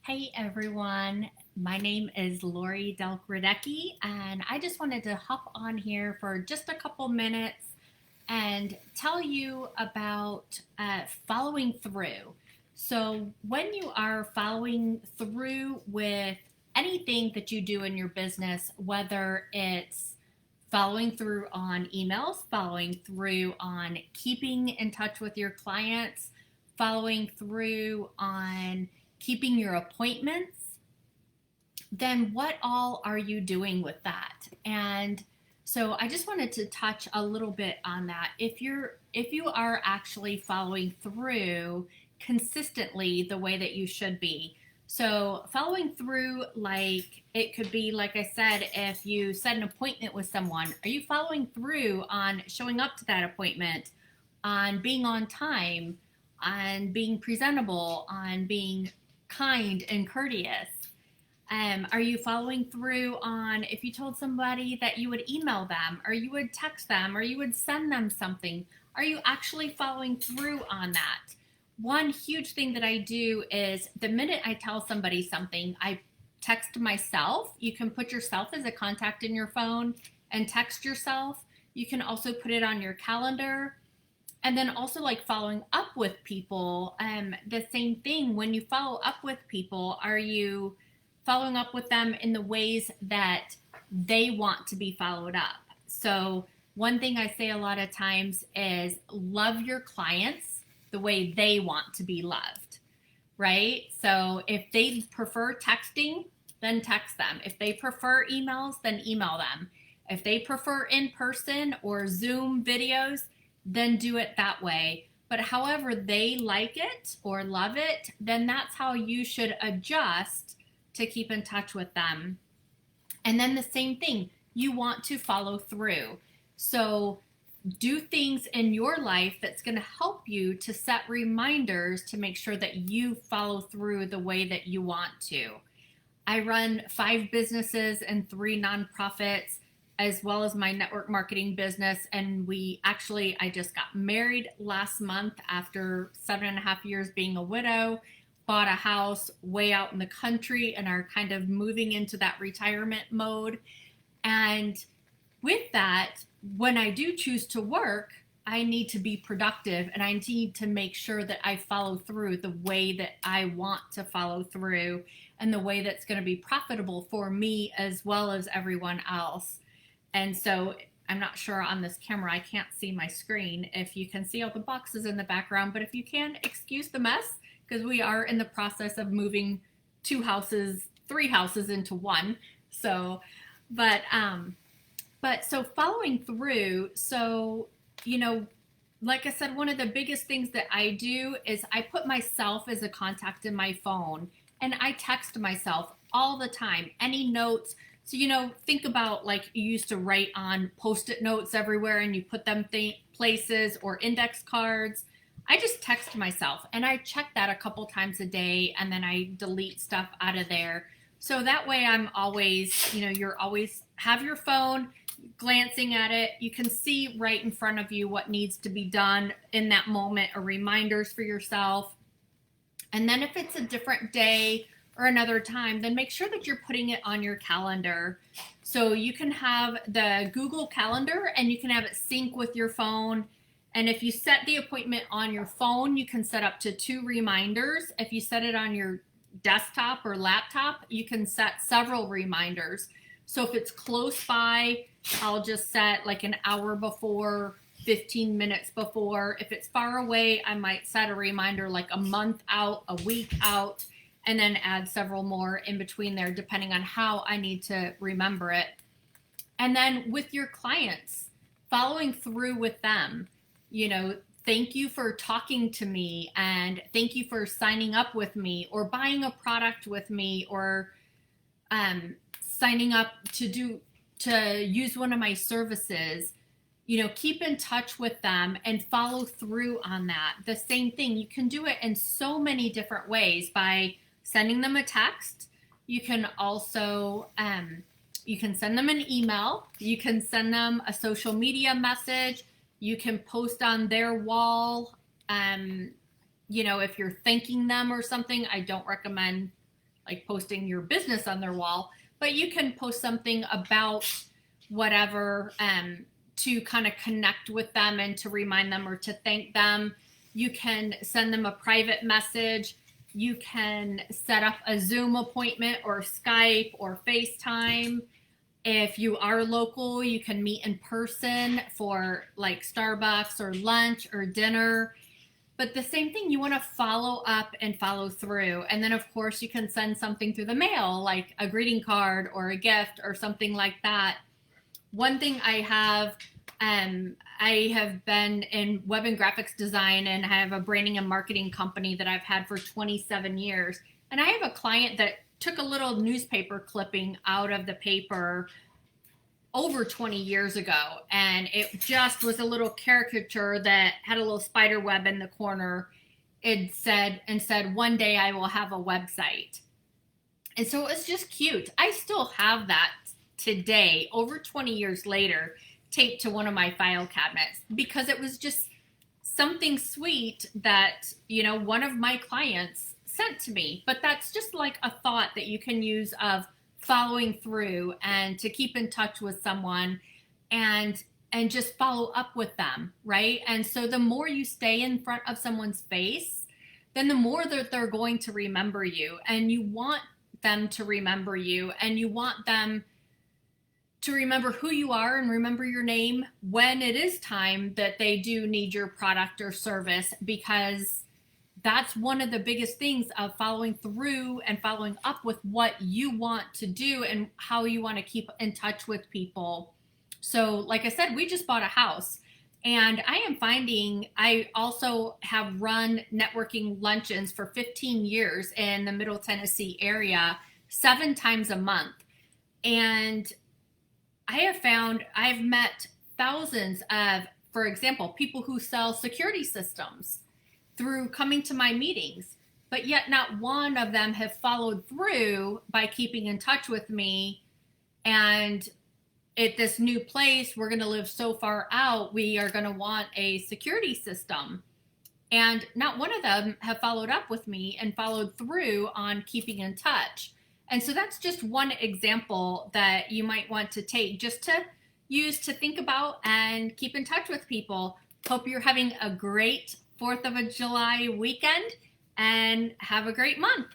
Hey everyone, my name is Lori Del Gradecki, and I just wanted to hop on here for just a couple minutes and tell you about following through. So, when you are following through with anything that you do in your business, whether it's following through on emails, following through on keeping in touch with your clients, following through on keeping your appointments, then what all are you doing with that? And so I just wanted to touch a little bit on that. If you are actually following through consistently the way that you should be. So following through, like it could be, like I said, if you set an appointment with someone, are you following through on showing up to that appointment, on being on time, on being presentable, on being kind and courteous? Are you following through on if you told somebody that you would email them or you would text them or you would send them something? Are you actually following through on that? One huge thing that I do is the minute I tell somebody something, I text myself. You can put yourself as a contact in your phone and text yourself. You can also put it on your calendar. And then also, like following up with people, the same thing. When you follow up with people, are you following up with them in the ways that they want to be followed up? So one thing I say a lot of times is love your clients the way they want to be loved, right? So if they prefer texting, then text them. If they prefer emails, then email them. If they prefer in person or Zoom videos, then do it that way. But however they like it or love it, then that's how you should adjust to keep in touch with them. And then the same thing, you want to follow through. So do things in your life that's going to help you to set reminders to make sure that you follow through the way that you want to. I run 5 businesses and 3 nonprofits, as well as my network marketing business. And I just got married last month after 7.5 years being a widow, bought a house way out in the country, and are kind of moving into that retirement mode. And with that, when I do choose to work, I need to be productive and I need to make sure that I follow through the way that I want to follow through and the way that's going to be profitable for me as well as everyone else. And so I'm not sure on this camera, I can't see my screen if you can see all the boxes in the background, but if you can, excuse the mess because we are in the process of moving 3 houses into one. So, but so following through, so, like I said, one of the biggest things that I do is I put myself as a contact in my phone and I text myself all the time, any notes. So, think about like you used to write on Post-it notes everywhere and you put them places or index cards. I just text myself and I check that a couple times a day and then I delete stuff out of there. So that way I'm always, you're always have your phone glancing at it. You can see right in front of you what needs to be done in that moment or reminders for yourself. And then if it's a different day or another time, then make sure that you're putting it on your calendar. So you can have the Google Calendar and you can have it sync with your phone. And if you set the appointment on your phone, you can set up to 2 reminders. If you set it on your desktop or laptop, you can set several reminders. So if it's close by, I'll just set like an hour before, 15 minutes before. If it's far away, I might set a reminder like a month out, a week out, and then add several more in between there, depending on how I need to remember it. And then with your clients, following through with them, thank you for talking to me and thank you for signing up with me or buying a product with me or signing up to use one of my services. Keep in touch with them and follow through on that. The same thing, you can do it in so many different ways by sending them a text. You can also you can send them an email. You can send them a social media message. You can post on their wall. If you're thanking them or something, I don't recommend like posting your business on their wall, but you can post something about whatever to kind of connect with them and to remind them or to thank them. You can send them a private message. You can set up a Zoom appointment or Skype or FaceTime. If you are local, you can meet in person for like Starbucks or lunch or dinner. But the same thing, you want to follow up and follow through. And then, of course, you can send something through the mail, like a greeting card or a gift or something like that. One thing I have been in web and graphics design, and I have a branding and marketing company that I've had for 27 years. And I have a client that took a little newspaper clipping out of the paper over 20 years ago, and it just was a little caricature that had a little spider web in the corner. It said, one day I will have a website. And so it was just cute. I still have that today, over 20 years later, taped to one of my file cabinets, because it was just something sweet that, one of my clients sent to me. But that's just like a thought that you can use of following through and to keep in touch with someone and just follow up with them, right? And so the more you stay in front of someone's face, then the more that they're going to remember you, and you want them to remember you, and you want them to remember who you are and remember your name when it is time that they do need your product or service, because that's one of the biggest things of following through and following up with what you want to do and how you want to keep in touch with people. So like I said, we just bought a house, and I am finding I also have run networking luncheons for 15 years in the Middle Tennessee area, 7 times a month. And I have found I've met thousands of, for example, people who sell security systems through coming to my meetings, but yet not one of them have followed through by keeping in touch with me. And at this new place, we're going to live so far out, we are going to want a security system. And not one of them have followed up with me and followed through on keeping in touch. And so that's just one example that you might want to take just to use to think about and keep in touch with people. Hope you're having a great 4th of July weekend, and have a great month.